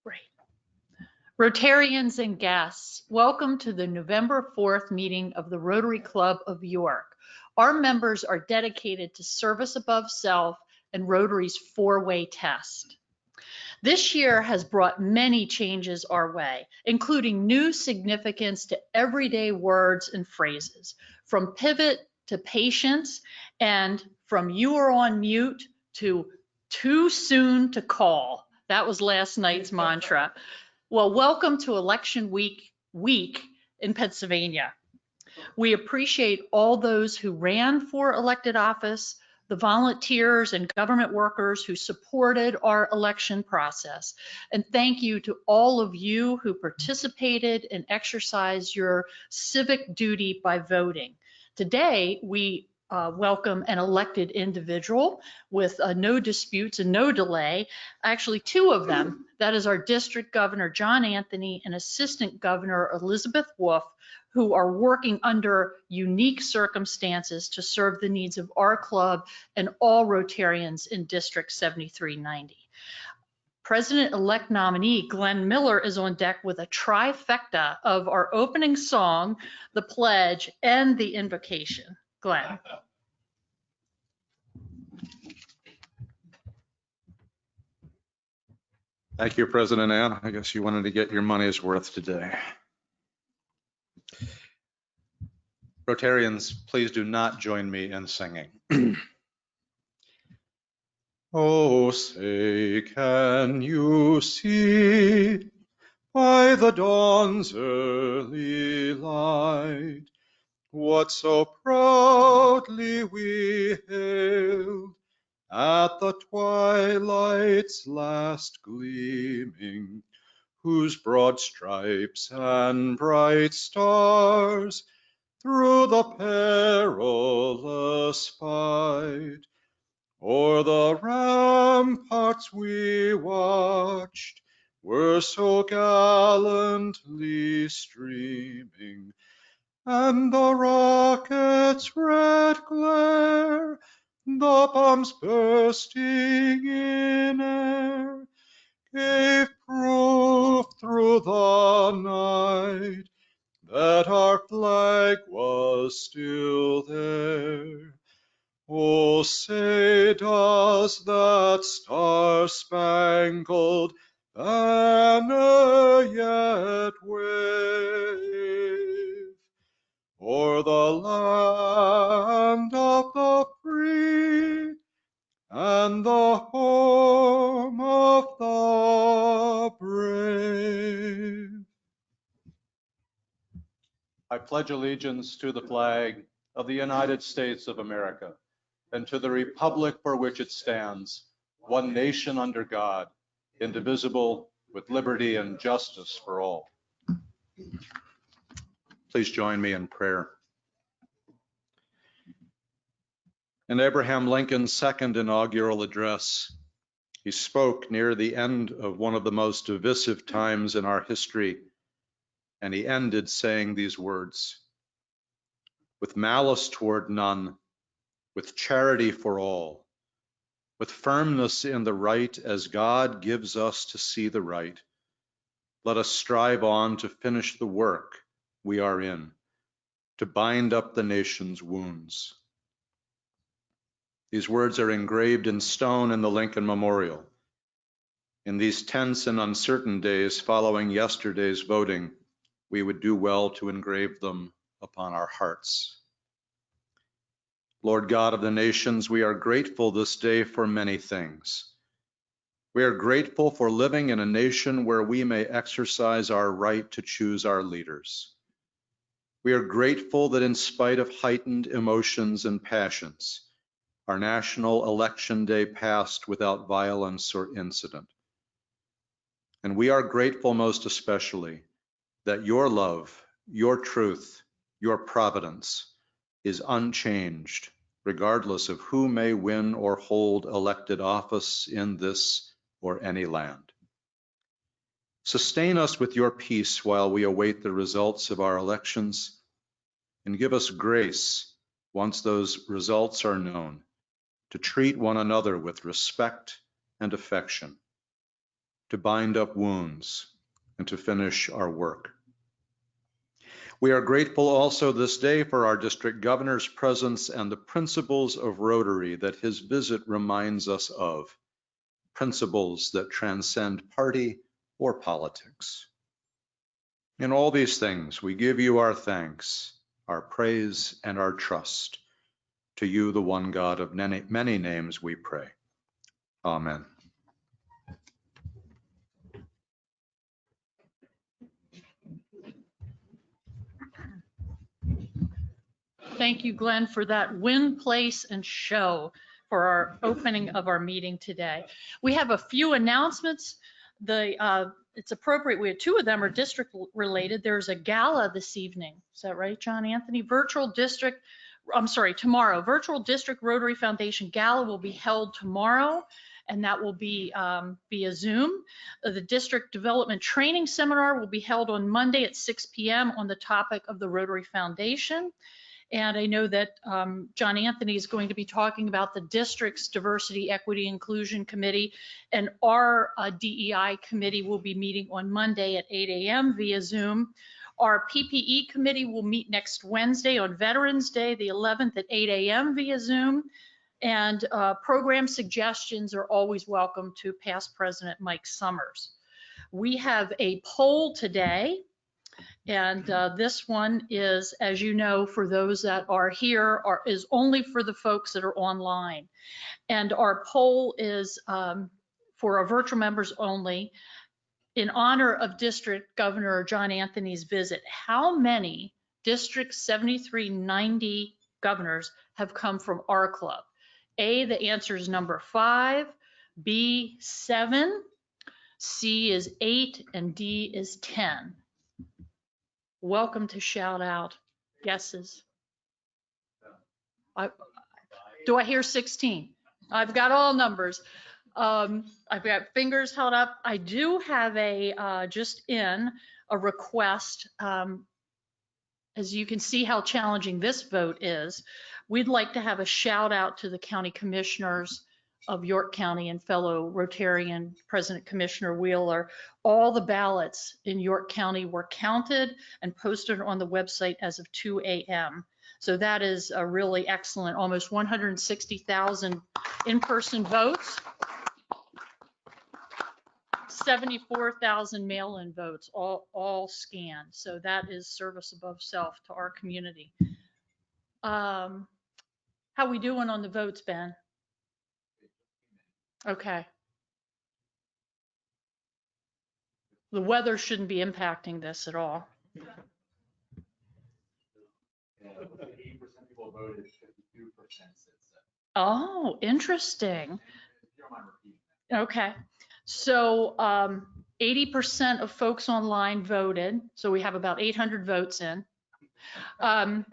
Right. Rotarians and guests, welcome to the November 4th meeting of the Rotary Club of York. Our members are dedicated to service above self and Rotary's four-way test. This year has brought many changes our way, including new significance to everyday words and phrases, from pivot to patience, and from you are on mute to too soon to call. That was last night's mantra. Well, welcome to election week in Pennsylvania. We appreciate all those who ran for elected office, the volunteers and government workers who supported our election process. And thank you to all of you who participated and exercised your civic duty by voting. Today, we welcome an elected individual with no disputes and no delay. Actually, two of them. That is our District Governor, John Anthony, and Assistant Governor, Elizabeth Wolf, who are working under unique circumstances to serve the needs of our club and all Rotarians in District 7390. President-elect nominee Glenn Miller is on deck with a trifecta of our opening song, the pledge, and the invocation. Glenn. Thank you, President Ann. I guess you wanted to get your money's worth today. Rotarians, please do not join me in singing. Oh, say, can you see by the dawn's early light what so proudly we hailed at the twilight's last gleaming, whose broad stripes and bright stars through the perilous fight o'er the ramparts we watched were so gallantly streaming, and the rocket's red glare, the bombs bursting in air, gave proof through the night that our flag was still there. Oh, say, does that star-spangled banner yet wave o'er the land of the free and the home of the brave? I pledge allegiance to the flag of the United States of America and to the republic for which it stands, one nation under God, indivisible, with liberty and justice for all. Please join me in prayer. In Abraham Lincoln's second inaugural address, he spoke near the end of one of the most divisive times in our history, and he ended saying these words: "With malice toward none, with charity for all, with firmness in the right as God gives us to see the right, let us strive on to finish the work we are in, to bind up the nation's wounds." These words are engraved in stone in the Lincoln Memorial. In these tense and uncertain days following yesterday's voting, we would do well to engrave them upon our hearts. Lord God of the nations, we are grateful this day for many things. We are grateful for living in a nation where we may exercise our right to choose our leaders. We are grateful that in spite of heightened emotions and passions, our national election day passed without violence or incident. And we are grateful most especially that your love, your truth, your providence is unchanged, regardless of who may win or hold elected office in this or any land. Sustain us with your peace while we await the results of our elections, and give us grace once those results are known, to treat one another with respect and affection, to bind up wounds, and to finish our work. We are grateful also this day for our district governor's presence and the principles of Rotary that his visit reminds us of, principles that transcend party or politics. In all these things, we give you our thanks, our praise, and our trust. To you, the one God of many names, we pray. Amen. Thank you, Glenn, for that win, place, and show for our opening of our meeting today. We have a few announcements. It's appropriate. We have two of them are district related. There's a gala this evening. Is that right, John Anthony? Tomorrow. Virtual District Rotary Foundation Gala will be held tomorrow, and that will be via Zoom. The District Development Training Seminar will be held on Monday at 6 p.m. on the topic of the Rotary Foundation. And I know that John Anthony is going to be talking about the district's Diversity, Equity, Inclusion Committee, and our DEI committee will be meeting on Monday at 8 a.m. via Zoom. Our PPE committee will meet next Wednesday on Veterans Day, the 11th at 8 a.m. via Zoom. And program suggestions are always welcome to past President Mike Summers. We have a poll today. And this one is, as you know, for those that are here, is only for the folks that are online. And our poll is for our virtual members only. In honor of District Governor John Anthony's visit, how many District 7390 governors have come from our club? A, the answer is number 5, B, 7, C is 8, and D is 10. Welcome to shout out guesses. Do I hear 16? I've got all numbers. I've got fingers held up. I do have a request. As you can see how challenging this vote is, we'd like to have a shout out to the county commissioners of York County and fellow Rotarian President Commissioner Wheeler. All the ballots in York County were counted and posted on the website as of 2 a.m. So that is a really excellent, almost 160,000 in-person votes, 74,000 mail-in votes, all scanned. So that is service above self to our community. How we doing on the votes, Ben? Okay. The weather shouldn't be impacting this at all. 80% people voted, 52% said so. Oh, interesting. Okay. So 80% of folks online voted. So we have about 800 votes in. And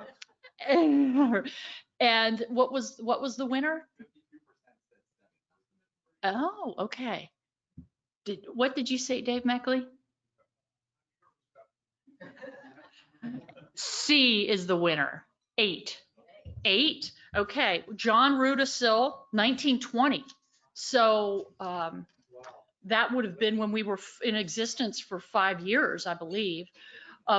what was the winner? 52% said 7. Oh, okay. What did you say, Dave Meckley? C is the winner. 8. Okay. John Rudisil, 1920. So that would have been when we were in existence for 5 years, I believe.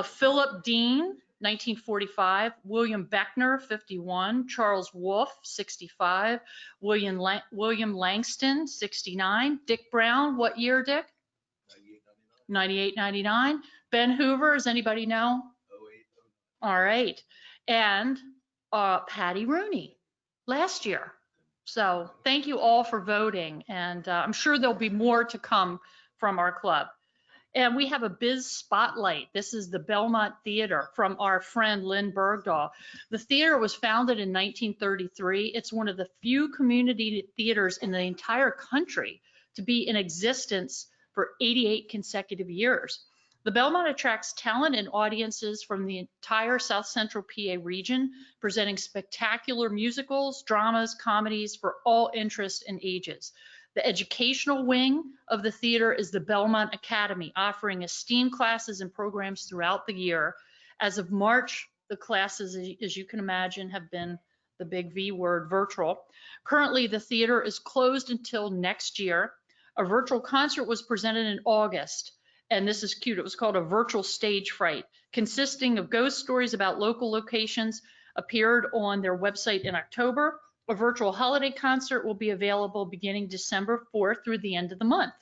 Philip Dean, 1945. William Beckner, 51. Charles Wolfe, 65. William Langston, 69. Dick Brown, what year, Dick? 98, 99. Ben Hoover, does anybody know? 08. All right. And Patty Rooney, last year. So thank you all for voting. And I'm sure there'll be more to come from our club. And we have a biz spotlight. This is the Belmont Theater from our friend Lynn Bergdahl. The theater was founded in 1933. It's one of the few community theaters in the entire country to be in existence for 88 consecutive years. The Belmont attracts talent and audiences from the entire South Central PA region, presenting spectacular musicals, dramas, comedies for all interests and ages. The educational wing of the theater is the Belmont Academy, offering esteemed classes and programs throughout the year. As of March, the classes, as you can imagine, have been the big V word, virtual. Currently, the theater is closed until next year. A virtual concert was presented in August, and this is cute. It was called A Virtual Stage Fright, consisting of ghost stories about local locations, appeared on their website in October. A virtual holiday concert will be available beginning December 4th through the end of the month.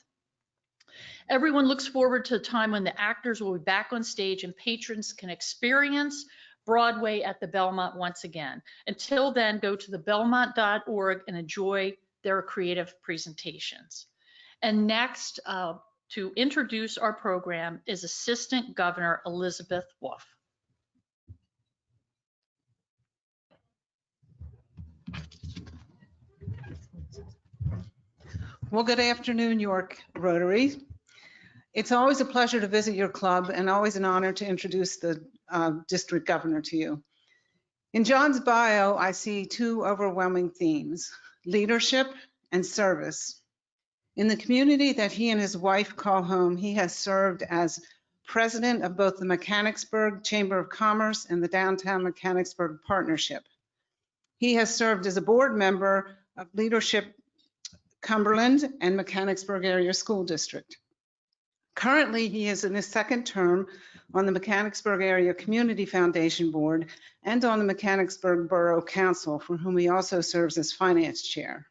Everyone looks forward to a time when the actors will be back on stage and patrons can experience Broadway at the Belmont once again. Until then, go to thebelmont.org and enjoy their creative presentations. And next, to introduce our program is Assistant Governor Elizabeth Wolf. Well, good afternoon, York Rotary. It's always a pleasure to visit your club and always an honor to introduce the district governor to you. In John's bio, I see two overwhelming themes: leadership and service. In the community that he and his wife call home, he has served as president of both the Mechanicsburg Chamber of Commerce and the Downtown Mechanicsburg Partnership. He has served as a board member of Leadership Cumberland and Mechanicsburg Area School District. Currently, he is in his second term on the Mechanicsburg Area Community Foundation Board and on the Mechanicsburg Borough Council, for whom he also serves as finance chair.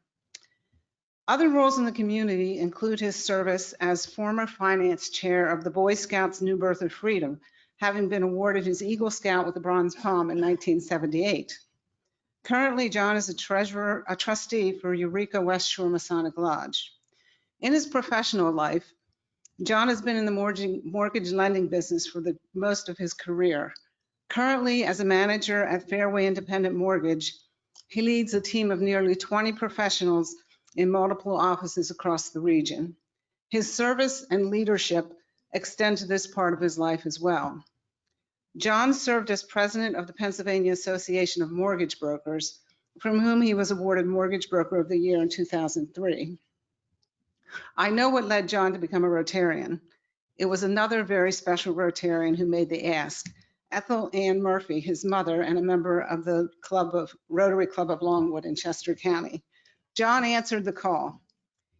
Other roles in the community include his service as former finance chair of the Boy Scouts New Birth of Freedom, having been awarded his Eagle Scout with the Bronze Palm in 1978. Currently, John is a trustee for Eureka West Shore Masonic Lodge. In his professional life, John has been in the mortgage lending business for most of his career. Currently, as a manager at Fairway Independent Mortgage, he leads a team of nearly 20 professionals in multiple offices across the region. His service and leadership extend to this part of his life as well. John served as president of the Pennsylvania Association of Mortgage Brokers, from whom he was awarded Mortgage Broker of the Year in 2003. I know what led John to become a Rotarian. It was another very special Rotarian who made the ask, Ethel Ann Murphy, his mother, and a member of the Rotary Club of Longwood in Chester County. John answered the call.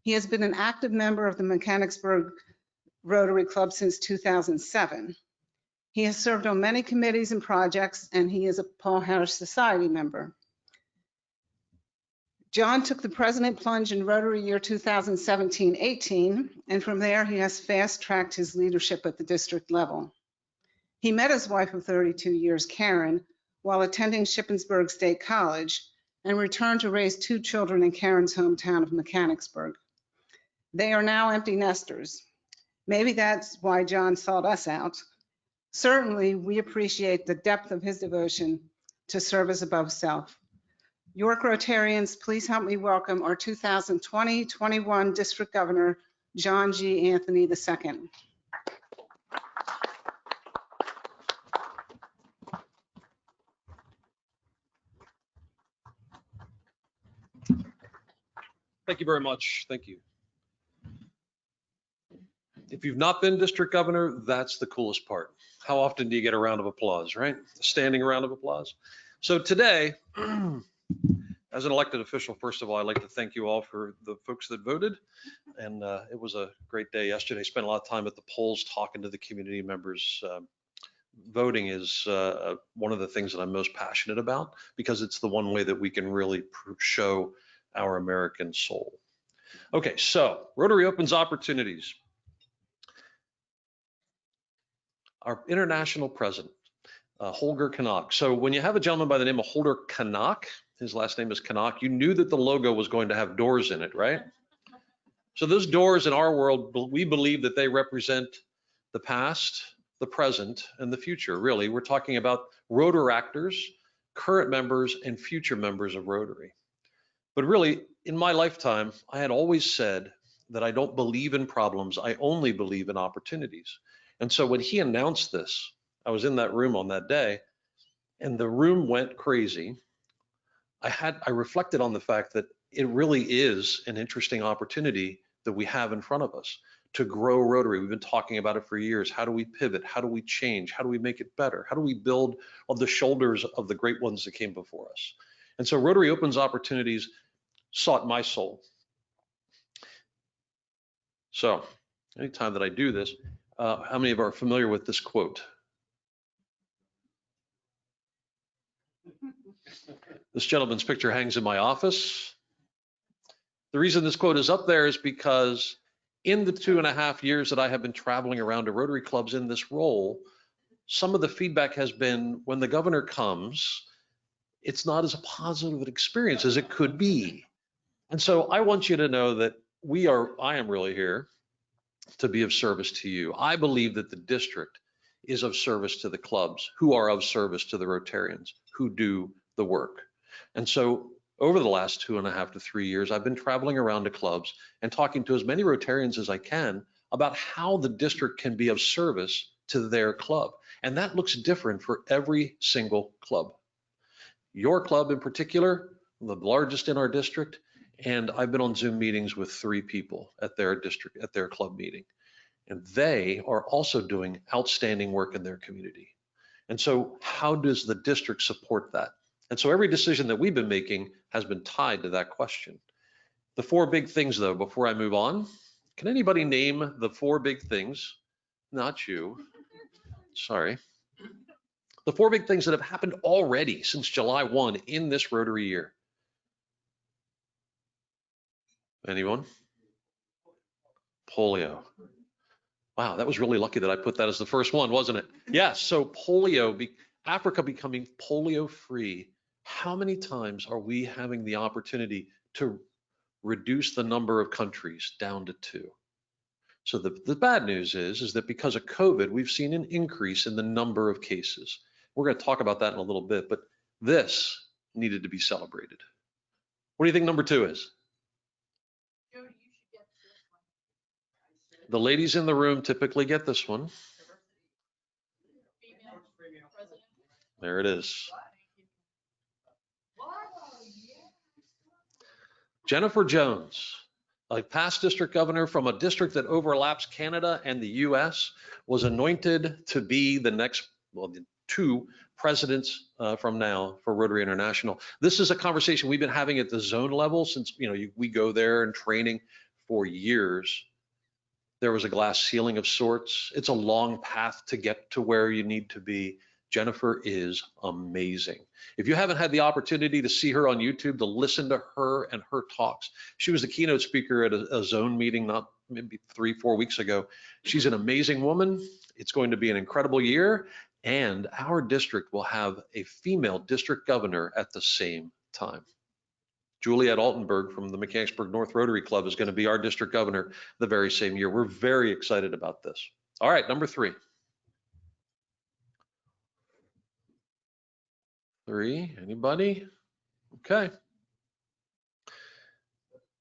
He has been an active member of the Mechanicsburg Rotary Club since 2007. He has served on many committees and projects, and he is a Paul Harris Society member. John took the president plunge in Rotary year 2017-18, and from there he has fast-tracked his leadership at the district level. He met his wife of 32 years, Karen, while attending Shippensburg State College, and returned to raise two children in Karen's hometown of Mechanicsburg. They are now empty nesters. Maybe that's why John sought us out. Certainly, we appreciate the depth of his devotion to service above self. York Rotarians, please help me welcome our 2020-21 District Governor, John G. Anthony II. Thank you very much. Thank you. If you've not been district governor, that's the coolest part. How often do you get a round of applause, right? A standing round of applause. So today, as an elected official, first of all, I'd like to thank you all for the folks that voted. And it was a great day yesterday. Spent a lot of time at the polls talking to the community members. Voting is one of the things that I'm most passionate about, because it's the one way that we can really show our American soul. Okay, so Rotary opens opportunities. Our international president, Holger Kanak. So when you have a gentleman by the name of Holger Kanak, his last name is Kanak, you knew that the logo was going to have doors in it, right? So those doors in our world, we believe that they represent the past, the present, and the future. Really, we're talking about Rotaractors, current members, and future members of Rotary. But really, in my lifetime, I had always said that I don't believe in problems, I only believe in opportunities. And so when he announced this, I was in that room on that day, and the room went crazy. I reflected on the fact that it really is an interesting opportunity that we have in front of us to grow Rotary. We've been talking about it for years. How do we pivot? How do we change? How do we make it better? How do we build on the shoulders of the great ones that came before us? And so Rotary Opens Opportunities sought my soul. So anytime that I do this, how many of you are familiar with this quote? This gentleman's picture hangs in my office. The reason this quote is up there is because in the 2.5 years that I have been traveling around to Rotary clubs in this role, some of the feedback has been when the governor comes, it's not as a positive an experience as it could be. And so I want you to know that I am really here to be of service to you. I believe that the district is of service to the clubs who are of service to the Rotarians who do the work. And so over the last 2.5 to 3 years, I've been traveling around to clubs and talking to as many Rotarians as I can about how the district can be of service to their club. And that looks different for every single club. Your club in particular, the largest in our district, and I've been on Zoom meetings with 3 people at their club meeting. And they are also doing outstanding work in their community. And so how does the district support that? And so every decision that we've been making has been tied to that question. The 4 big things though, before I move on, can anybody name the 4 big things? Not you, sorry. The 4 big things that have happened already since July 1 in this Rotary year. Anyone? Polio. Wow, that was really lucky that I put that as the first one, wasn't it? Yes, so polio, Africa becoming polio free. How many times are we having the opportunity to reduce the number of countries down to 2? So the bad news is that because of COVID, we've seen an increase in the number of cases. We're going to talk about that in a little bit, but this needed to be celebrated. What do you think number 2 is? The ladies in the room typically get this one. There it is. Jennifer Jones, a past district governor from a district that overlaps Canada and the US, was anointed to be the next, the 2 presidents from now for Rotary International. This is a conversation we've been having at the zone level since we go there and training for years. There was a glass ceiling of sorts. It's a long path to get to where you need to be. Jennifer is amazing. If you haven't had the opportunity to see her on YouTube, to listen to her and her talks, she was the keynote speaker at a zone meeting not maybe 3-4 weeks ago. She's an amazing woman. It's going to be an incredible year, and our district will have a female district governor at the same time. Juliet Altenberg from the Mechanicsburg North Rotary Club is going to be our district governor the very same year. We're very excited about this. All right, number 3. 3, anybody? Okay.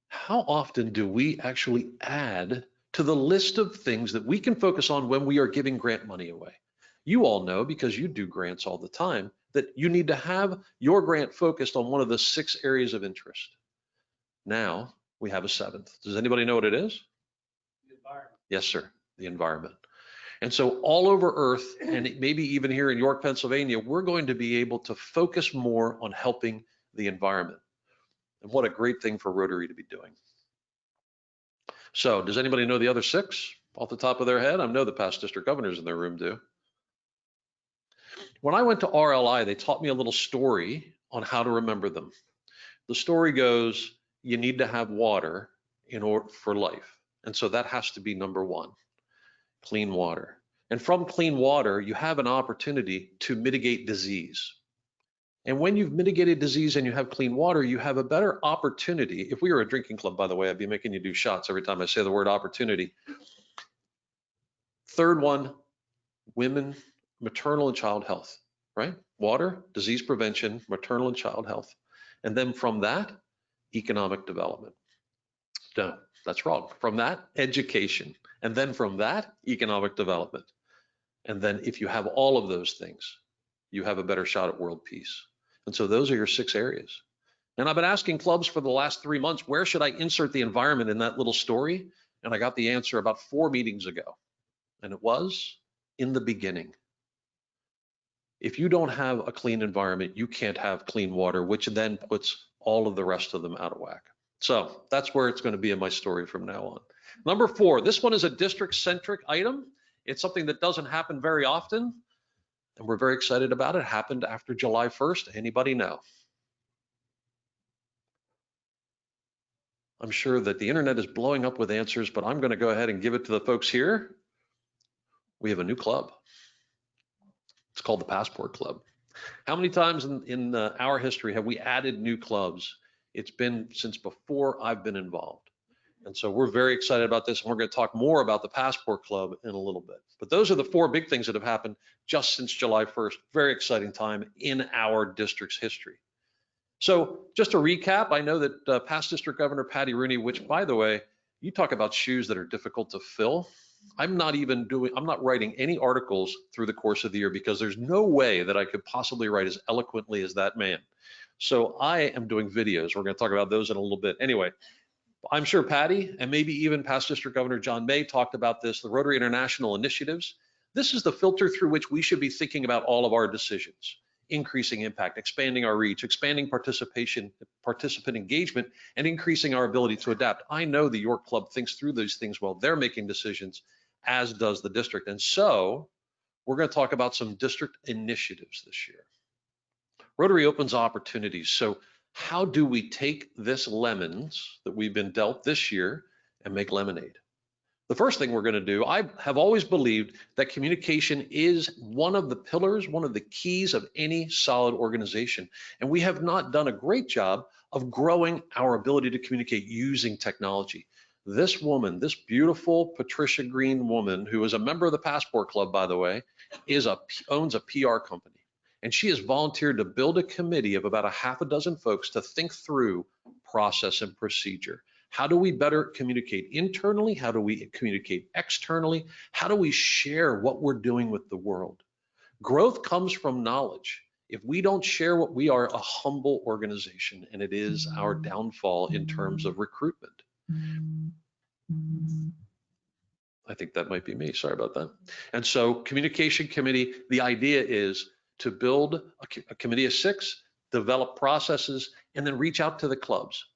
How often do we actually add to the list of things that we can focus on when we are giving grant money away? You all know, because you do grants all the time, that you need to have your grant focused on one of the 6 areas of interest. Now we have a 7th. Does anybody know what it is? The environment. Yes, sir, the environment. And so all over Earth, and maybe even here in York, Pennsylvania, we're going to be able to focus more on helping the environment. And what a great thing for Rotary to be doing. So does anybody know the other 6 off the top of their head? I know the past district governors in their room do. When I went to RLI, they taught me a little story on how to remember them. The story goes, you need to have water in order for life. And so that has to be number 1, clean water. And from clean water, you have an opportunity to mitigate disease. And when you've mitigated disease and you have clean water, you have a better opportunity. If we were a drinking club, by the way, I'd be making you do shots every time I say the word opportunity. 3rd one, women, maternal and child health, right? Water, disease prevention, maternal and child health. And then from that, economic development. No, that's wrong. From that, education. And then from that, economic development. And then if you have all of those things, you have a better shot at world peace. And so those are your 6 areas. And I've been asking clubs for the last 3 months, where should I insert the environment in that little story? And I got the answer about 4 meetings ago. And it was in the beginning. If you don't have a clean environment, you can't have clean water, which then puts all of the rest of them out of whack. So that's where it's going to be in my story from now on. Number 4, this one is a district-centric item. It's something that doesn't happen very often, and we're very excited about it. It happened after July 1st. Anybody know? I'm sure that the internet is blowing up with answers, but I'm going to go ahead and give it to the folks here. We have a new club. It's called the Passport Club. How many times in our history have we added new clubs? It's been since before I've been involved. And so we're very excited about this, and we're going to talk more about the Passport Club in a little bit. But those are the 4 big things that have happened just since July 1st. Very exciting time in our district's history. So just to recap, I know that past District Governor Patty Rooney, which, by the way, you talk about shoes that are difficult to fill. I'm not writing any articles through the course of the year because there's no way that I could possibly write as eloquently as that man. So I am doing videos. We're going to talk about those in a little bit. Anyway, I'm sure Patty and maybe even past District Governor John May talked about this, the Rotary International initiatives. This is the filter through which we should be thinking about all of our decisions. Increasing impact, expanding our reach, expanding participation, participant engagement, and increasing our ability to adapt. I know the York Club thinks through those things while they're making decisions, as does the district. And so we're going to talk about some district initiatives this year. Rotary opens opportunities. So how do we take this lemons that we've been dealt this year and make lemonade? The first thing we're going to do, I have always believed that communication is one of the pillars, one of the keys of any solid organization. And we have not done a great job of growing our ability to communicate using technology. This woman, this beautiful Patricia Green woman, who is a member of the Passport Club, by the way, owns a PR company. And she has volunteered to build a committee of about 6 folks to think through process and procedure. How do we better communicate internally? How do we communicate externally? How do we share what we're doing with the world? Growth comes from knowledge. If we don't share what we are, a humble organization, and it is our downfall in terms of recruitment. I think that might be me. Sorry about that. And so communication committee, the idea is to build a committee of 6, develop processes, and then reach out to the clubs.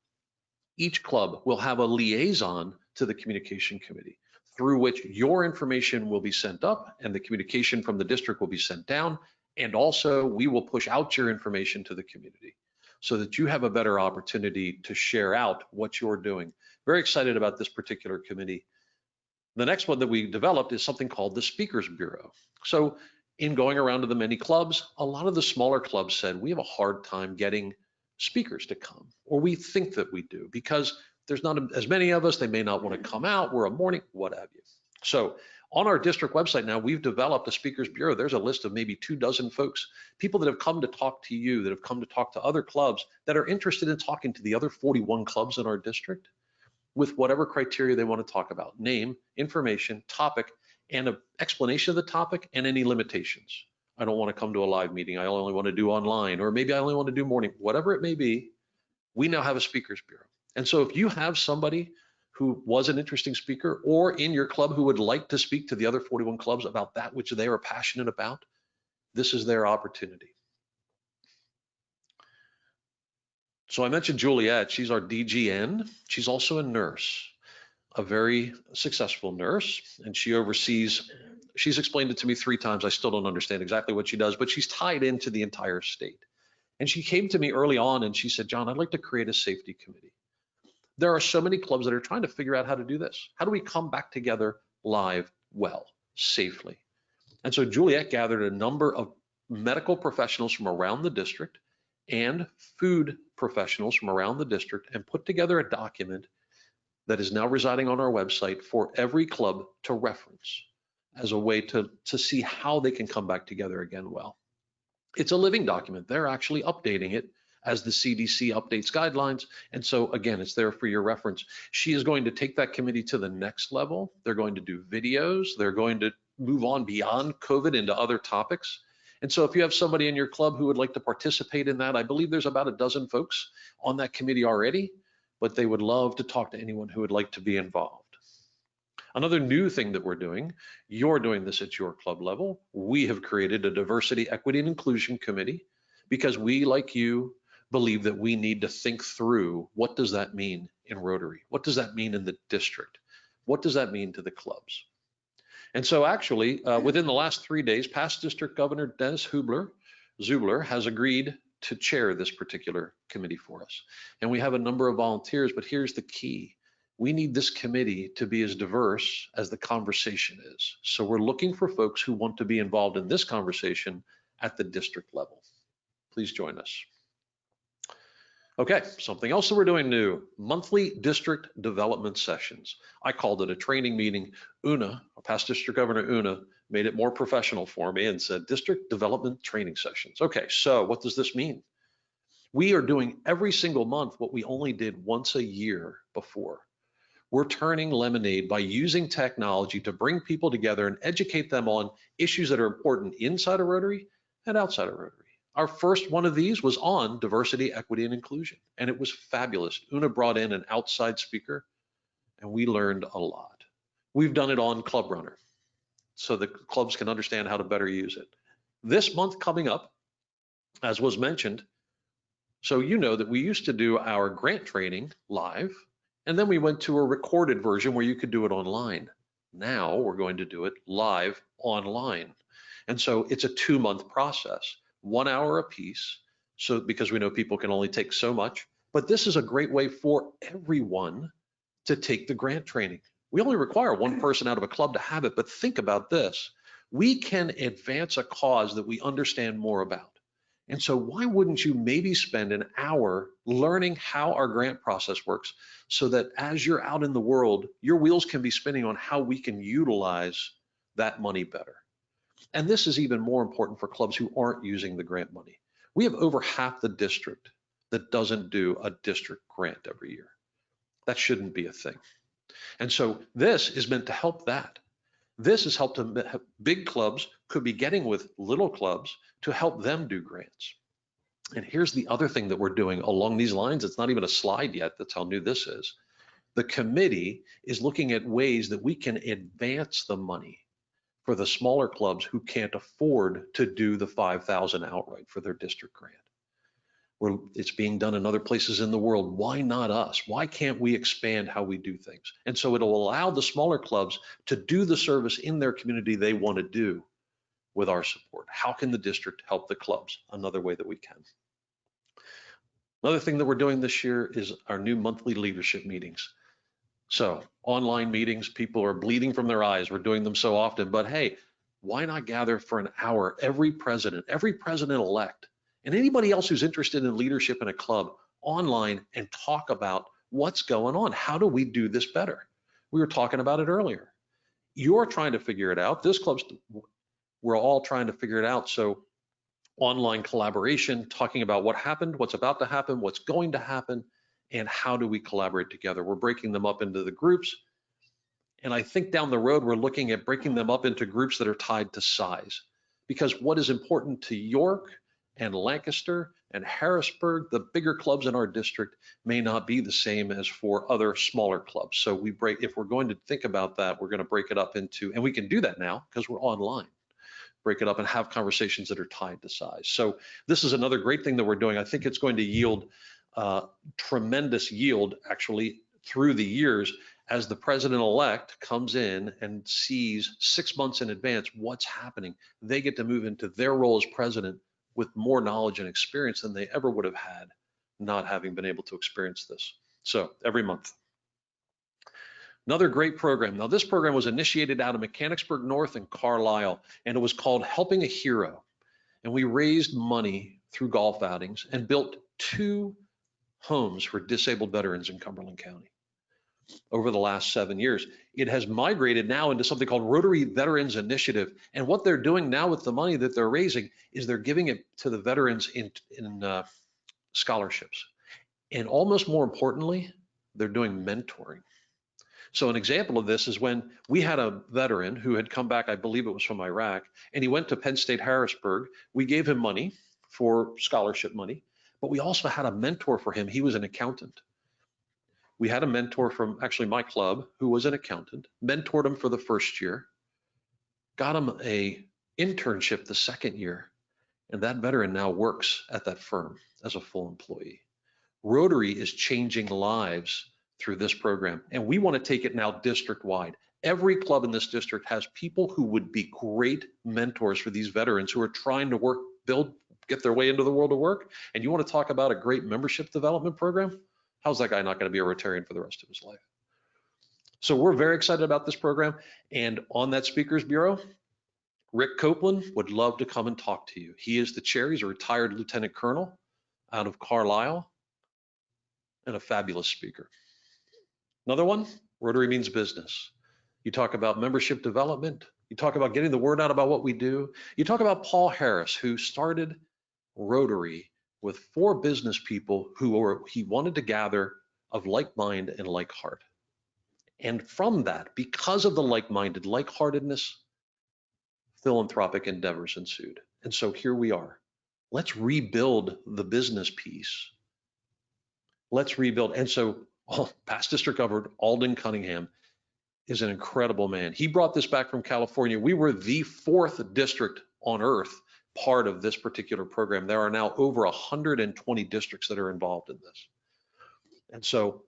Each club will have a liaison to the communication committee through which your information will be sent up and the communication from the district will be sent down. And also we will push out your information to the community so that you have a better opportunity to share out what you're doing. Very excited about this particular committee. The next one that we developed is something called the Speakers Bureau. So in going around to the many clubs, a lot of the smaller clubs said, we have a hard time getting speakers to come, or we think that we do because there's not as many of us. They may not want to come out. We're a morning, what have you. So on our district website now, we've developed a speakers bureau. There's a list of maybe 24 folks, people that have come to talk to you, that have come to talk to other clubs that are interested in talking to the other 41 clubs in our district with whatever criteria they want to talk about: name, information, topic, and an explanation of the topic and any limitations. I don't want to come to a live meeting. I only want to do online, or maybe I only want to do morning, whatever it may be. We now have a speakers bureau. And so if you have somebody who was an interesting speaker or in your club who would like to speak to the other 41 clubs about that which they are passionate about, this is their opportunity. So I mentioned Juliet. She's our DGN. She's also a nurse, a very successful nurse, and she oversees, she's explained it to me 3 times. I still don't understand exactly what she does, but she's tied into the entire state. And she came to me early on and she said, John, I'd like to create a safety committee. There are so many clubs that are trying to figure out how to do this. How do we come back together live, well, safely? And so Juliet gathered a number of medical professionals from around the district and food professionals from around the district and put together a document that is now residing on our website for every club to reference as a way to see how they can come back together again well. It's a living document. They're actually updating it as the CDC updates guidelines. And so again, it's there for your reference. She is going to take that committee to the next level. They're going to do videos. They're going to move on beyond COVID into other topics. And so if you have somebody in your club who would like to participate in that, I believe there's about a dozen folks on that committee already, but they would love to talk to anyone who would like to be involved. Another new thing that we're doing, you're doing this at your club level. We have created a diversity, equity, and inclusion committee because we, like you, believe that we need to think through what does that mean in Rotary? What does that mean in the district? What does that mean to the clubs? And so actually, within the last 3 days, past District Governor Dennis Zubler has agreed to chair this particular committee for us. And we have a number of volunteers, but here's the key. We need this committee to be as diverse as the conversation is. So we're looking for folks who want to be involved in this conversation at the district level. Please join us. Okay, something else that we're doing new, monthly district development sessions. I called it a training meeting. Una, our past district governor Una, made it more professional for me and said district development training sessions. Okay, so what does this mean? We are doing every single month what we only did once a year before. We're turning lemonade by using technology to bring people together and educate them on issues that are important inside of Rotary and outside of Rotary. Our first one of these was on diversity, equity, and inclusion, and it was fabulous. Una brought in an outside speaker, and we learned a lot. We've done it on Club Runner, so the clubs can understand how to better use it. This month coming up, as was mentioned, so you know that we used to do our grant training live, and then we went to a recorded version where you could do it online. Now we're going to do it live online. And so it's a 2-month process. 1 hour a piece, so because we know people can only take so much, but this is a great way for everyone to take the grant training. We only require one person out of a club to have it, but think about this. We can advance a cause that we understand more about. And so why wouldn't you maybe spend an hour learning how our grant process works so that as you're out in the world, your wheels can be spinning on how we can utilize that money better. And this is even more important for clubs who aren't using the grant money. We have over half the district that doesn't do a district grant every year. That shouldn't be a thing. And so this is meant to help that. This has helped big clubs could be getting with little clubs to help them do grants. And here's the other thing that we're doing along these lines. It's not even a slide yet. That's how new this is. The committee is looking at ways that we can advance the money for the smaller clubs who can't afford to do the $5,000 outright for their district grant. It's being done in other places in the world. Why not us? Why can't we expand how we do things? And so it'll allow the smaller clubs to do the service in their community they want to do with our support. How can the district help the clubs? Another way that we can. Another thing that we're doing this year is our new monthly leadership meetings. So online meetings, people are bleeding from their eyes. We're doing them so often, but hey, why not gather for an hour, every president-elect, and anybody else who's interested in leadership in a club online and talk about what's going on? How do we do this better? We were talking about it earlier. You're trying to figure it out. This club's, we're all trying to figure it out. So online collaboration, talking about what happened, what's about to happen, what's going to happen, and how do we collaborate together? We're breaking them up into the groups. And I think down the road, we're looking at breaking them up into groups that are tied to size. Because what is important to York and Lancaster and Harrisburg, the bigger clubs in our district, may not be the same as for other smaller clubs. So if we're going to think about that, we're going to break it up into, and we can do that now because we're online. Break it up and have conversations that are tied to size. So this is another great thing that we're doing. I think it's going to yield tremendous yield actually through the years as the president-elect comes in and sees 6 months in advance what's happening. They get to move into their role as president with more knowledge and experience than they ever would have had, not having been able to experience this. So every month. Another great program. Now this program was initiated out of Mechanicsburg North and Carlisle, and it was called Helping a Hero. And we raised money through golf outings and built 2 homes for disabled veterans in Cumberland County over the last 7 years. It has migrated now into something called Rotary Veterans Initiative. And what they're doing now with the money that they're raising is they're giving it to the veterans in scholarships. And almost more importantly, they're doing mentoring. So an example of this is when we had a veteran who had come back, I believe it was from Iraq, and he went to Penn State Harrisburg. We gave him money for scholarship money, but we also had a mentor for him. He was an accountant. We had a mentor from actually my club who was an accountant, mentored him for the first year, got him a internship the second year, and that veteran now works at that firm as a full employee. Rotary is changing lives through this program. And we want to take it now district-wide. Every club in this district has people who would be great mentors for these veterans who are trying to work, build, get their way into the world of work. And you want to talk about a great membership development program? How's that guy not going to be a Rotarian for the rest of his life? So we're very excited about this program. And on that speakers bureau, Rick Copeland would love to come and talk to you. He is the chair. He's a retired lieutenant colonel out of Carlisle and a fabulous speaker. Another one, Rotary Means Business. You talk about membership development. You talk about getting the word out about what we do. You talk about Paul Harris, who started Rotary with 4 business people he wanted to gather of like mind and like heart. And from that, because of the like-minded, like-heartedness, philanthropic endeavors ensued. And so here we are. Let's rebuild the business piece. Let's rebuild. And so past district governor Alden Cunningham is an incredible man. He brought this back from California. We were the 4th district on earth part of this particular program. There are now over 120 districts that are involved in this. And so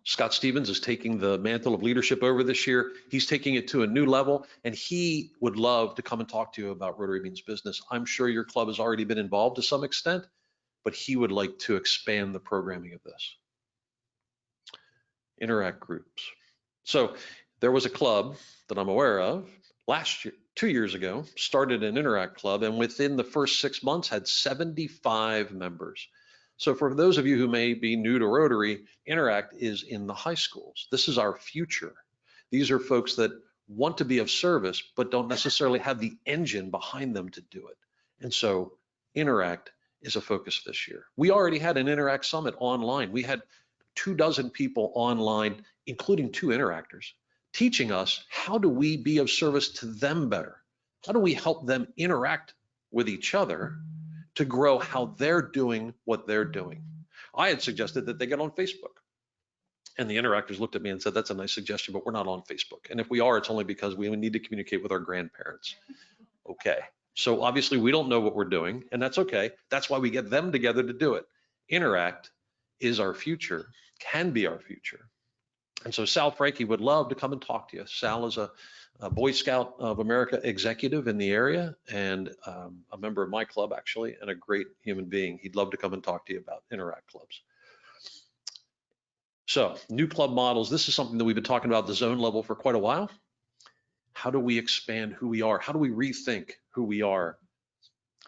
Scott Stevens is taking the mantle of leadership over this year. He's taking it to a new level, and he would love to come and talk to you about Rotary Means Business. I'm sure your club has already been involved to some extent, but he would like to expand the programming of this. Interact groups. So there was a club that I'm aware of last year, 2 years ago, started an Interact club, and within the first 6 months had 75 members. So for those of you who may be new to Rotary, Interact is in the high schools. This is our future. These are folks that want to be of service, but don't necessarily have the engine behind them to do it. And so Interact is a focus this year. We already had an Interact Summit online. We had 24 people online, including 2 interactors, teaching us how do we be of service to them better? How do we help them interact with each other to grow how they're doing what they're doing? I had suggested that they get on Facebook. And the interactors looked at me and said, that's a nice suggestion, but we're not on Facebook. And if we are, it's only because we need to communicate with our grandparents. Okay. So obviously we don't know what we're doing, and that's okay. That's why we get them together to do it. Interact is our future, can be our future. And so Sal Frankie would love to come and talk to you. Sal is a Boy Scout of America executive in the area, and a member of my club actually, and a great human being. He'd love to come and talk to you about Interact clubs. So new club models. This is something that we've been talking about at the zone level for quite a while. How do we expand who we are? How do we rethink who we are?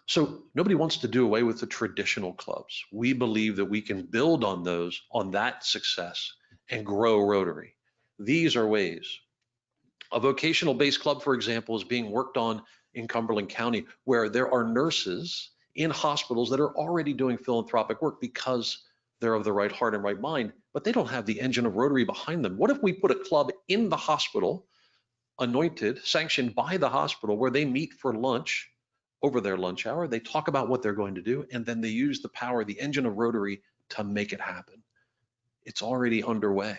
So nobody wants to do away with the traditional clubs. We believe that we can build on those, on that success, and grow Rotary. These are ways. A vocational-based club, for example, is being worked on in Cumberland County, where there are nurses in hospitals that are already doing philanthropic work because they're of the right heart and right mind, but they don't have the engine of Rotary behind them. What if we put a club in the hospital, anointed, sanctioned by the hospital, where they meet for lunch over their lunch hour, they talk about what they're going to do, and then they use the power, the engine of Rotary to make it happen. It's already underway.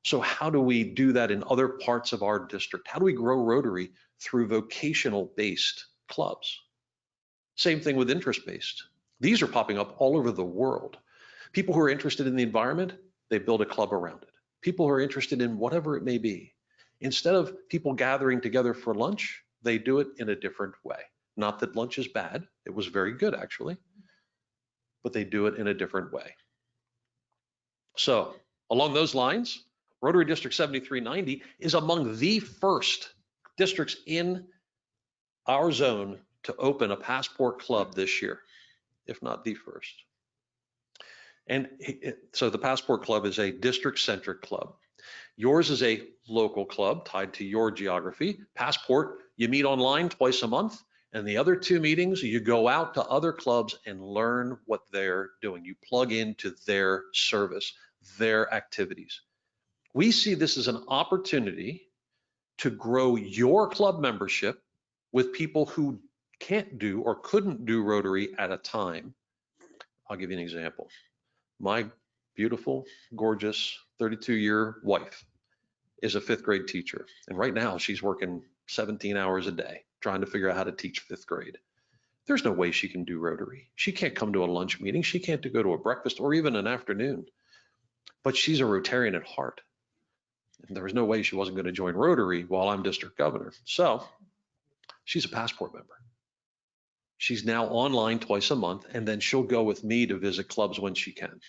So how do we do that in other parts of our district? How do we grow Rotary through vocational-based clubs? Same thing with interest-based. These are popping up all over the world. People who are interested in the environment, they build a club around it. People who are interested in whatever it may be, instead of people gathering together for lunch, they do it in a different way. Not that lunch is bad. It was very good, actually, but they do it in a different way. So along those lines, Rotary District 7390 is among the first districts in our zone to open a passport club this year, if not the first. And so the passport club is a district-centric club. Yours is a local club tied to your geography. Passport, you meet online twice a month, and the other 2 meetings, you go out to other clubs and learn what they're doing. You plug into their service, their activities. We see this as an opportunity to grow your club membership with people who can't do or couldn't do Rotary at a time. I'll give you an example. My beautiful, gorgeous 32-year wife is a 5th grade teacher. And right now she's working 17 hours a day trying to figure out how to teach 5th grade. There's no way she can do Rotary. She can't come to a lunch meeting. She can't go to a breakfast or even an afternoon. but she's a Rotarian at heart. And there was no way she wasn't going to join Rotary while I'm district governor. So she's a passport member. She's now online twice a month, and then she'll go with me to visit clubs when she can.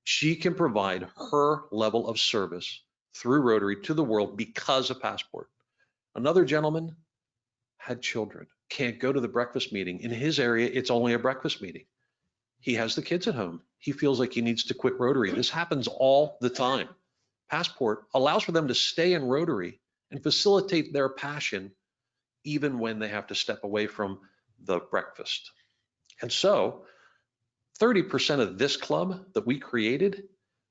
She can provide her level of service through Rotary to the world because of passport. Another gentleman had children, can't go to the breakfast meeting. In his area, it's only a breakfast meeting. He has the kids at home. He feels like he needs to quit Rotary. This happens all the time. Passport allows for them to stay in Rotary and facilitate their passion even when they have to step away from the breakfast. And so 30% of this club that we created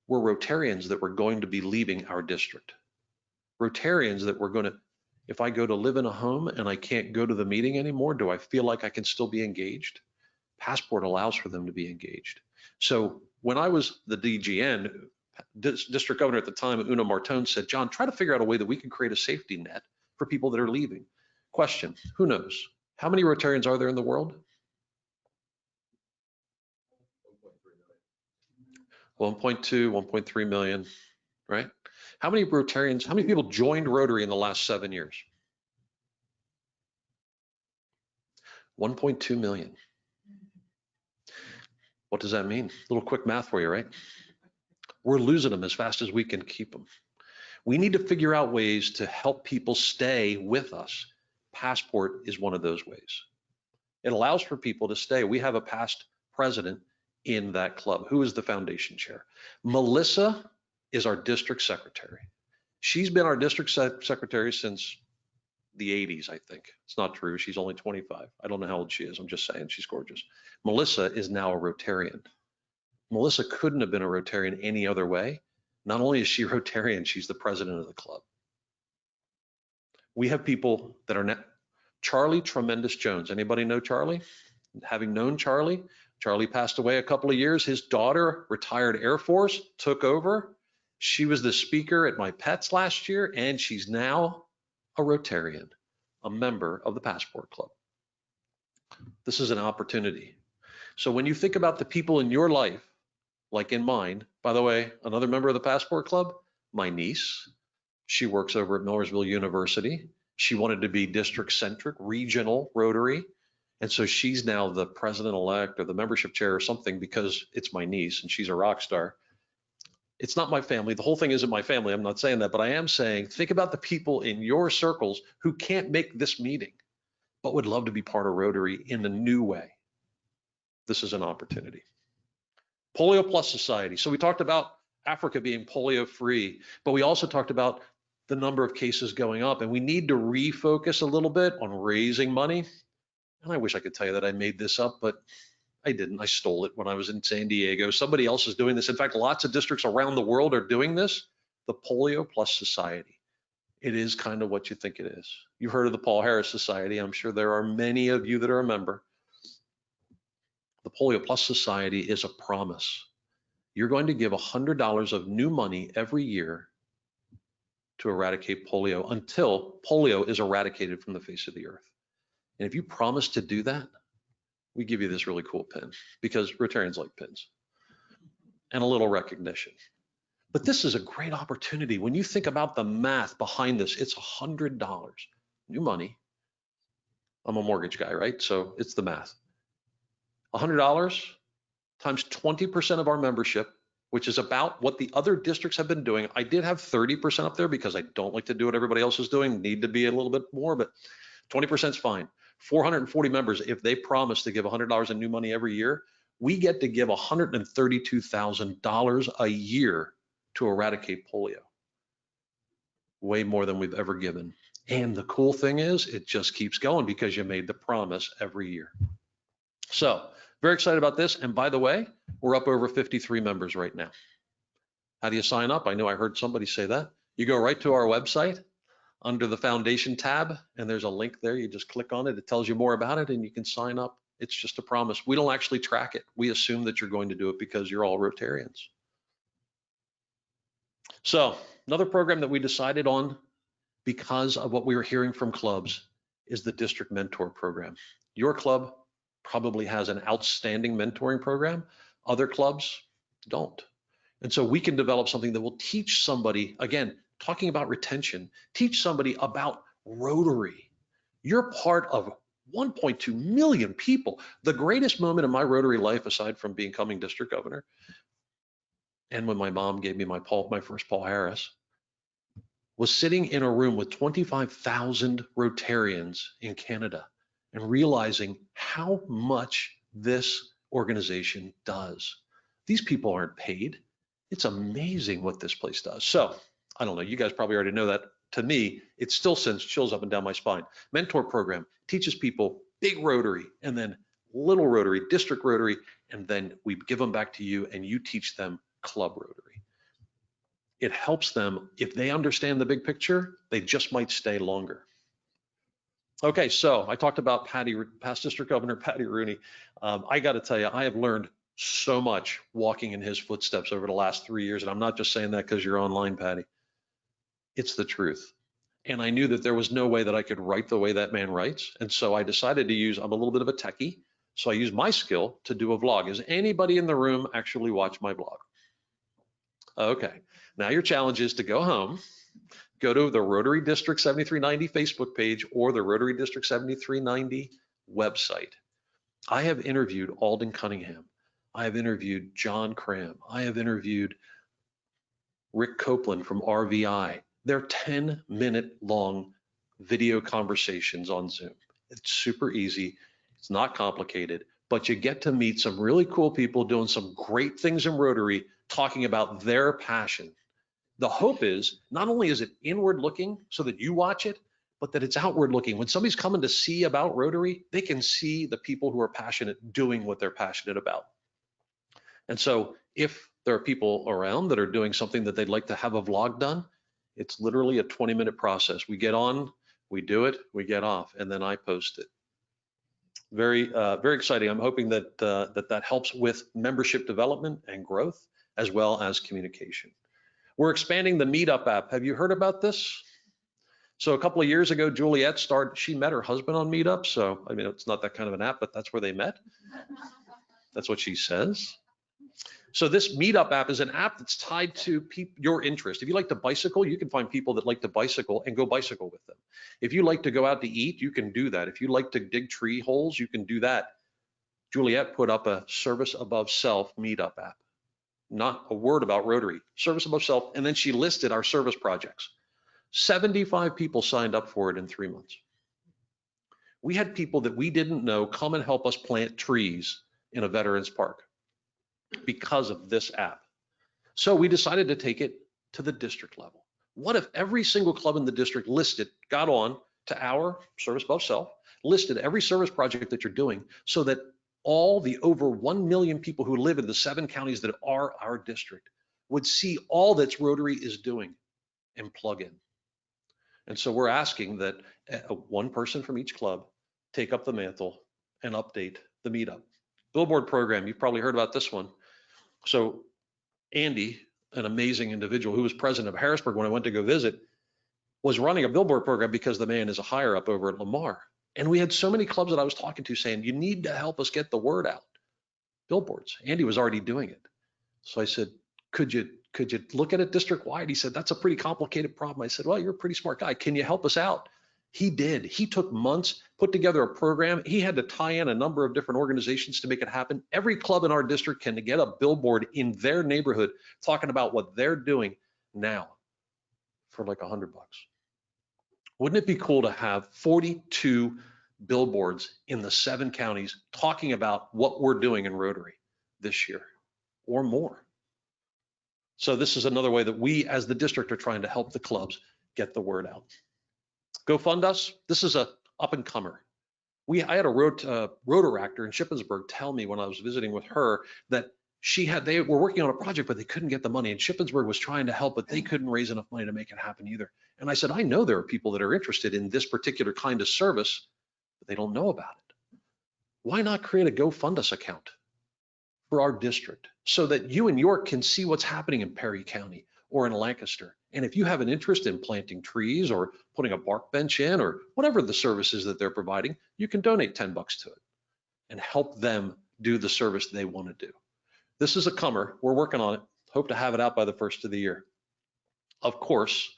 were Rotarians that were going to be leaving our district. Rotarians that were going to, if I go to live in a home and I can't go to the meeting anymore, do I feel like I can still be engaged? Passport allows for them to be engaged. So when I was the DGN, district governor at the time, Una Martone, said, John, try to figure out a way that we can create a safety net for people that are leaving. Question, who knows? How many Rotarians are there in the world? 1.2, 1.3 million, right? How many Rotarians, how many people joined Rotary in the last 7 years? 1.2 million. What does that mean? A little quick math for you, right? We're losing them as fast as we can keep them. We need to figure out ways to help people stay with us. Passport is one of those ways. It allows for people to stay. We have a past president in that club. Who is the foundation chair? Melissa is our district secretary. She's been our district secretary since the 80s, I think. It's not true. She's only 25. I don't know how old she is. I'm just saying she's gorgeous. Melissa is now a Rotarian. Melissa couldn't have been a Rotarian any other way. Not only is she Rotarian, she's the president of the club. We have people that are now, Charlie Tremendous Jones. Anybody know Charlie? Having known Charlie, Charlie passed away a couple of years. His daughter, retired Air Force, took over. She was the speaker at my Pets last year, and she's now a Rotarian, a member of the Passport Club. This is an opportunity. So when you think about the people in your life, like in mine, by the way, another member of the Passport Club, my niece, she works over at Millersville University. She wanted to be district-centric, regional Rotary. And so she's now the president-elect or the membership chair or something because it's my niece and she's a rock star. It's not my family. The whole thing isn't my family. I'm not saying that, but I am saying, think about the people in your circles who can't make this meeting, but would love to be part of Rotary in a new way. This is an opportunity. Polio Plus Society. So we talked about Africa being polio free, but we also talked about the number of cases going up, and we need to refocus a little bit on raising money. And I wish I could tell you that I made this up, but I didn't. I stole it when I was in San Diego. Somebody else is doing this. In fact, lots of districts around the world are doing this. The Polio Plus Society. It is kind of what you think it is. You've heard of the Paul Harris Society. I'm sure there are many of you that are a member. The Polio Plus Society is a promise. You're going to give $100 of new money every year to eradicate polio until polio is eradicated from the face of the earth. And if you promise to do that, we give you this really cool pin because Rotarians like pins and a little recognition. But this is a great opportunity. When you think about the math behind this, it's $100 new money. I'm a mortgage guy, right? So it's the math. $100 times 20% of our membership, which is about what the other districts have been doing. I did have 30% up there because I don't like to do what everybody else is doing, need to be a little bit more, but 20% is fine. 440 members, if they promise to give $100 in new money every year, we get to give $132,000 a year to eradicate polio. Way more than we've ever given. And the cool thing is, it just keeps going because you made the promise every year. So, very excited about this. And by the way, we're up over 53 members right now. How do you sign up? I know I heard somebody say that. You go right to our website under the foundation tab, and there's a link there. You just click on it. It tells you more about it, and you can sign up. It's just a promise. We don't actually track it. We assume that you're going to do it because you're all Rotarians. So another program that we decided on because of what we were hearing from clubs is the District Mentor Program. Your club probably has an outstanding mentoring program. Other clubs don't. And so we can develop something that will teach somebody, again, talking about retention, teach somebody about Rotary. You're part of 1.2 million people. The greatest moment in my Rotary life, aside from becoming district governor, and when my mom gave me my first Paul Harris, was sitting in a room with 25,000 Rotarians in Canada and realizing how much this organization does. These people aren't paid. It's amazing what this place does. So I don't know, you guys probably already know that. To me, it still sends chills up and down my spine. Mentor program teaches people big Rotary and then little Rotary, district Rotary, and then we give them back to you and you teach them club Rotary. It helps them. If they understand the big picture, they just might stay longer. Okay, so I talked about past District Governor Patty Rooney. I got to tell you, I have learned so much walking in his footsteps over the last 3 years, and I'm not just saying that because you're online, Patty. It's the truth. And I knew that there was no way that I could write the way that man writes, and so I decided to use, I'm a little bit of a techie, so I used my skill to do a vlog. Has anybody in the room actually watched my blog? Okay, now your challenge is to go home, go to the Rotary District 7390 Facebook page or the Rotary District 7390 website. I have interviewed Alden Cunningham. I have interviewed John Cram. I have interviewed Rick Copeland from RVI. They're 10-minute long video conversations on Zoom. It's super easy. It's not complicated, but you get to meet some really cool people doing some great things in Rotary, talking about their passion. The hope is not only is it inward looking so that you watch it, but that it's outward looking. When somebody's coming to see about Rotary, they can see the people who are passionate doing what they're passionate about. And so if there are people around that are doing something that they'd like to have a vlog done, it's literally a 20-minute process. We get on, we do it, we get off, and then I post it. Very, very exciting. I'm hoping that that helps with membership development and growth, as well as communication. We're expanding the Meetup app. Have you heard about this? So a couple of years ago, Juliet she met her husband on Meetup. So, I mean, it's not that kind of an app, but that's where they met. That's what she says. So this Meetup app is an app that's tied to your interest. If you like to bicycle, you can find people that like to bicycle and go bicycle with them. If you like to go out to eat, you can do that. If you like to dig tree holes, you can do that. Juliet put up a Service Above Self Meetup app. Not a word about Rotary, Service Above Self, and then she listed our service projects. 75 people signed up for it in 3 months. We had people that we didn't know come and help us plant trees in a veterans park because of this app. So we decided to take it to the district level. What if every single club in the district got on to our Service Above Self, listed every service project that you're doing so that all the over 1 million people who live in the 7 counties that are our district would see all that Rotary is doing and plug in. And so we're asking that one person from each club take up the mantle and update the Meetup. Billboard program, you've probably heard about this one. So Andy, an amazing individual who was president of Harrisburg when I went to go visit, was running a billboard program because the man is a higher up over at Lamar. And we had so many clubs that I was talking to saying, you need to help us get the word out. Billboards. Andy was already doing it. So I said, could you look at it district-wide? He said, that's a pretty complicated problem. I said, well, you're a pretty smart guy. Can you help us out? He did. He took months, put together a program. He had to tie in a number of different organizations to make it happen. Every club in our district can get a billboard in their neighborhood talking about what they're doing now for like $100. Wouldn't it be cool to have 42 billboards in the 7 counties talking about what we're doing in Rotary this year or more? So this is another way that we as the district are trying to help the clubs get the word out. Go fund us. This is a up and comer. I had a Rotaractor in Shippensburg tell me when I was visiting with her that they were working on a project, but they couldn't get the money. And Shippensburg was trying to help, but they couldn't raise enough money to make it happen either. And I said, I know there are people that are interested in this particular kind of service, but they don't know about it. Why not create a Go Fund Us account for our district so that you and York can see what's happening in Perry County or in Lancaster? And if you have an interest in planting trees or putting a bark bench in or whatever the services that they're providing, you can donate $10 to it and help them do the service they want to do. This is a comer. We're working on it. Hope to have it out by the first of the year. Of course,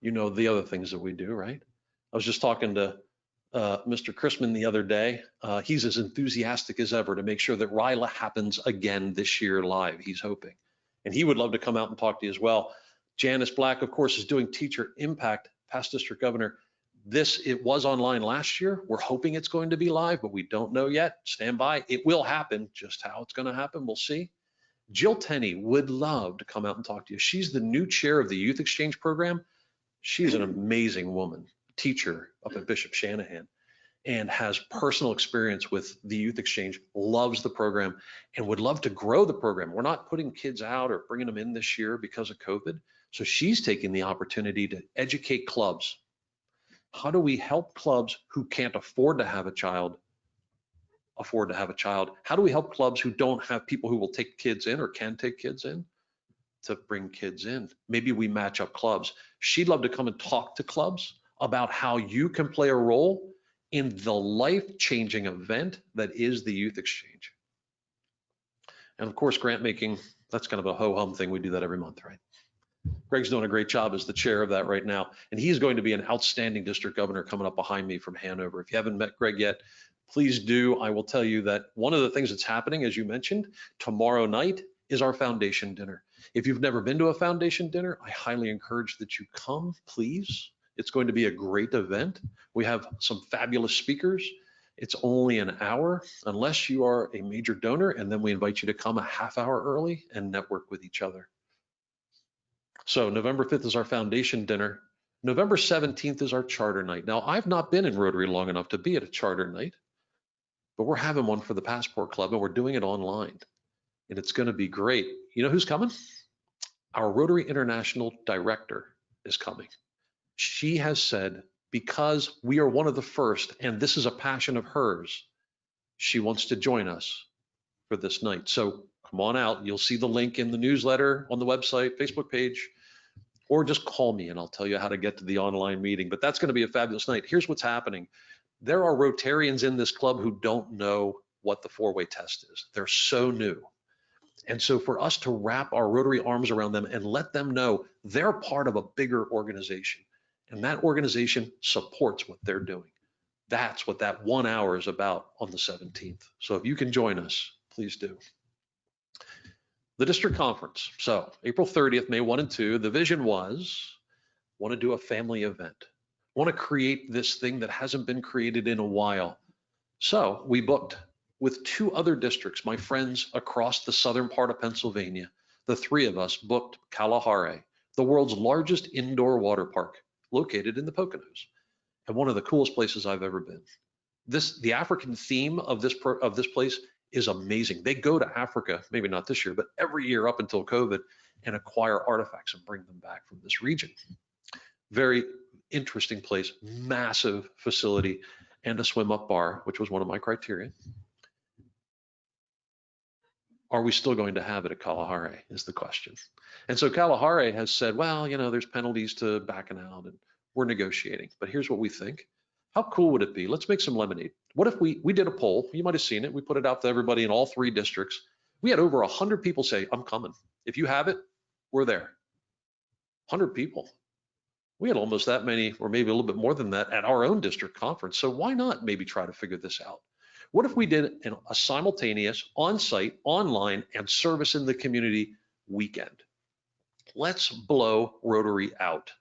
you know the other things that we do, right? I was just talking to Mr. Chrisman the other day. He's as enthusiastic as ever to make sure that RILA happens again this year live, he's hoping. And he would love to come out and talk to you as well. Janice Black, of course, is doing Teacher Impact, past district governor. It was online last year. We're hoping it's going to be live, but we don't know yet. Stand by. It will happen. Just how it's going to happen, we'll see. Jill Tenney would love to come out and talk to you. She's the new chair of the Youth Exchange Program. She's an amazing woman, teacher up at Bishop Shanahan, and has personal experience with the Youth Exchange, loves the program, and would love to grow the program. We're not putting kids out or bringing them in this year because of COVID. So she's taking the opportunity to educate clubs. How do we help clubs who can't afford to have a child afford to have a child? How do we help clubs who don't have people who will take kids in or can take kids in to bring kids in? Maybe we match up clubs. She'd love to come and talk to clubs about how you can play a role in the life-changing event that is the Youth Exchange. And of course, grant making, that's kind of a ho-hum thing. We do that every month, right? Greg's doing a great job as the chair of that right now. And he's going to be an outstanding district governor coming up behind me from Hanover. If you haven't met Greg yet, please do. I will tell you that one of the things that's happening, as you mentioned, tomorrow night is our foundation dinner. If you've never been to a foundation dinner, I highly encourage that you come, please. It's going to be a great event. We have some fabulous speakers. It's only an hour, unless you are a major donor, and then we invite you to come a half hour early and network with each other. So November 5th is our foundation dinner. November 17th is our charter night. Now, I've not been in Rotary long enough to be at a charter night, but we're having one for the Passport Club, and we're doing it online. And it's going to be great. You know who's coming? Our Rotary International Director is coming. She has said, because we are one of the first, and this is a passion of hers, she wants to join us for this night. So come on out. You'll see the link in the newsletter, on the website, Facebook page, or just call me and I'll tell you how to get to the online meeting. But that's going to be a fabulous night. Here's what's happening. There are Rotarians in this club who don't know what the four-way test is. They're so new. And so for us to wrap our Rotary arms around them and let them know they're part of a bigger organization, and that organization supports what they're doing. That's what that 1 hour is about on the 17th. So if you can join us, please do. The district conference. So April 30th, May 1 and 2, the vision was, want to do a family event. Want to create this thing that hasn't been created in a while. So we booked with 2 other districts, my friends across the southern part of Pennsylvania. The 3 of us booked Kalahari, the world's largest indoor water park, located in the Poconos, and one of the coolest places I've ever been. The African theme of this place is amazing. They go to Africa, maybe not this year, but every year up until COVID, and acquire artifacts and bring them back from this region. Very interesting place, massive facility, and a swim up bar, which was one of my criteria. Are we still going to have it at Kalahari is the question. And so Kalahari has said, well, you know, there's penalties to backing out and we're negotiating, but here's what we think. How cool would it be? Let's make some lemonade. What if we did a poll? You might've seen it. We put it out to everybody in all 3 districts. We had over 100 people say, I'm coming. If you have it, we're there. 100 people. We had almost that many, or maybe a little bit more than that at our own district conference. So why not maybe try to figure this out? What if we did a simultaneous on-site, online, and service in the community weekend? Let's blow Rotary out.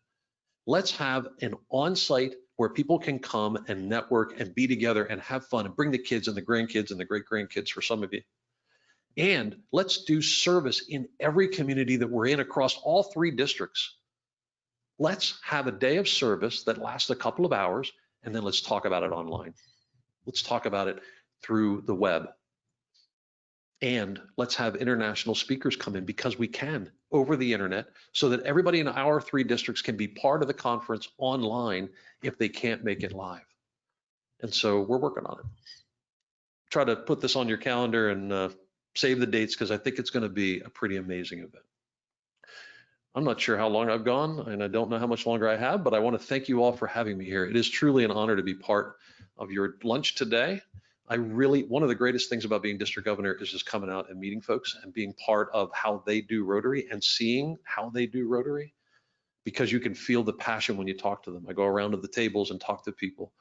Let's have an on-site where people can come and network and be together and have fun and bring the kids and the grandkids and the great-grandkids for some of you. And let's do service in every community that we're in across all 3 districts. Let's have a day of service that lasts a couple of hours, and then let's talk about it online. Let's talk about it through the web. And let's have international speakers come in, because we can, over the internet, so that everybody in our 3 districts can be part of the conference online if they can't make it live. And so we're working on it. Try to put this on your calendar and save the dates, because I think it's going to be a pretty amazing event. I'm not sure how long I've gone, and I don't know how much longer I have, but I want to thank you all for having me here. It is truly an honor to be part of your lunch today. one of the greatest things about being district governor is just coming out and meeting folks and being part of how they do Rotary and seeing how they do Rotary, because you can feel the passion when you talk to them. I go around to the tables and talk to people.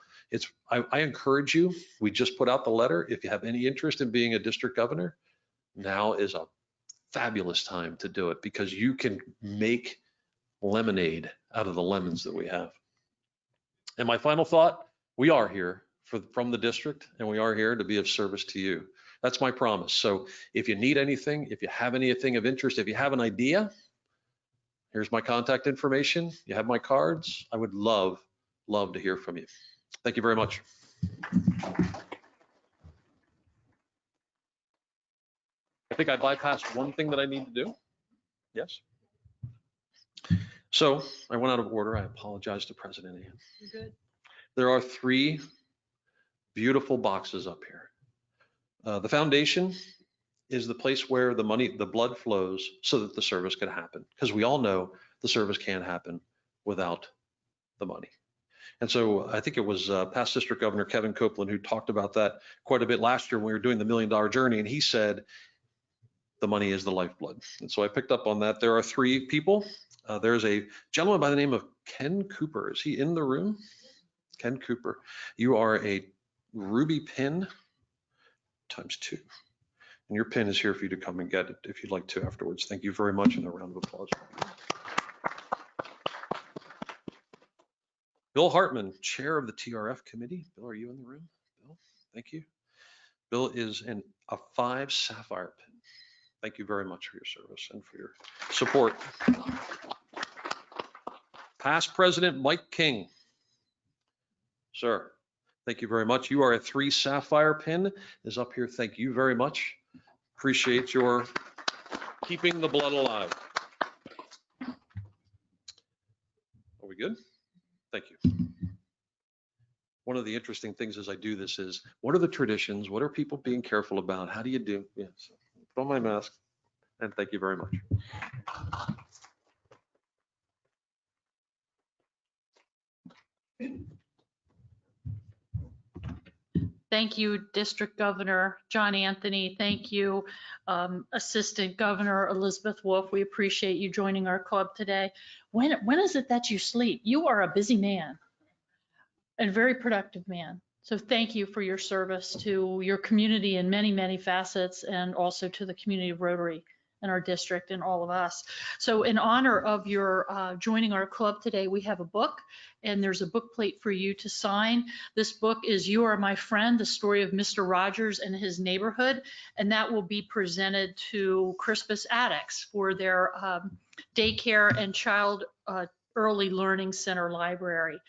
I encourage you, we just put out the letter. If you have any interest in being a district governor, now is a fabulous time to do it, because you can make lemonade out of the lemons that we have. And my final thought, we are here from the district, and we are here to be of service to you. That's my promise. So if you need anything, if you have anything of interest, if you have an idea, here's my contact information. You have my cards. I would love to hear from you. Thank you very much. I think I bypassed one thing that I need to do. Yes. So I went out of order. I apologize to President Ann. You're good. There are 3 beautiful boxes up here. The foundation is the place where the money, the blood flows so that the service can happen, because we all know the service can't happen without the money. And so I think it was past District Governor Kevin Copeland who talked about that quite a bit last year when we were doing the $1 Million Journey, and he said the money is the lifeblood. And so I picked up on that. There are 3 people. There's a gentleman by the name of Ken Cooper. Is he in the room? Ken Cooper, you are a ruby pin ×2. And your pin is here for you to come and get it if you'd like to afterwards. Thank you very much, and a round of applause. Bill Hartman, chair of the TRF committee. Bill, are you in the room? Bill, thank you. Bill is a 5 sapphire pin. Thank you very much for your service and for your support. Past President Mike King. Sir, thank you very much. You are a 3 sapphire pin is up here. Thank you very much. Appreciate your keeping the blood alive. Are we good? Thank you. One of the interesting things as I do this is, what are the traditions? What are people being careful about? How do you do? Yes. Yeah, so put on my mask, and thank you very much. Thank you, District Governor John Anthony. Thank you, Assistant Governor Elizabeth Wolf. We appreciate you joining our club today. When is it that you sleep? You are a busy man and very productive man. So thank you for your service to your community in many, many facets, and also to the community of Rotary and our district and all of us. So in honor of your joining our club today, we have a book, and there's a book plate for you to sign. This book is You Are My Friend, the story of Mr. Rogers and his neighborhood, and that will be presented to Crispus Addicts for their daycare and child early learning center library.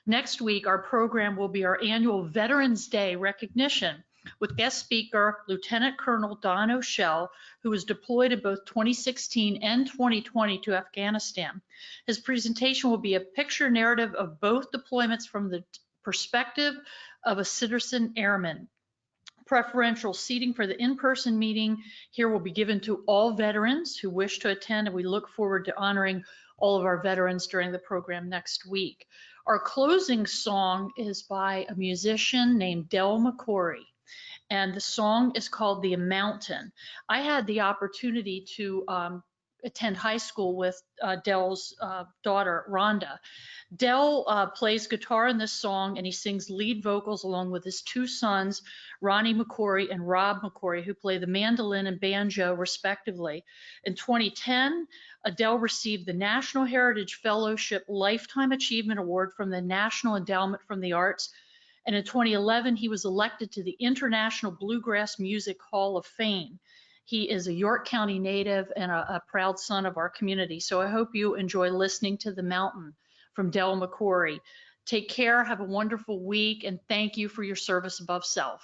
Next week, our program will be our annual Veterans Day recognition with guest speaker Lieutenant Colonel Don O'Shell, who was deployed in both 2016 and 2020 to Afghanistan. His presentation will be a picture narrative of both deployments from the perspective of a citizen airman. Preferential seating for the in-person meeting here will be given to all veterans who wish to attend, and we look forward to honoring all of our veterans during the program next week. Our closing song is by a musician named Del McCory, and the song is called The Mountain. I had the opportunity to attend high school with Del's daughter, Rhonda. Del plays guitar in this song, and he sings lead vocals along with his 2 sons, Ronnie McCory and Rob McCory, who play the mandolin and banjo respectively. In 2010, Del received the National Heritage Fellowship Lifetime Achievement Award from the National Endowment for the Arts. And in 2011, he was elected to the International Bluegrass Music Hall of Fame. He is a York County native and a proud son of our community. So I hope you enjoy listening to The Mountain from Del McCory. Take care, have a wonderful week, and thank you for your service above self.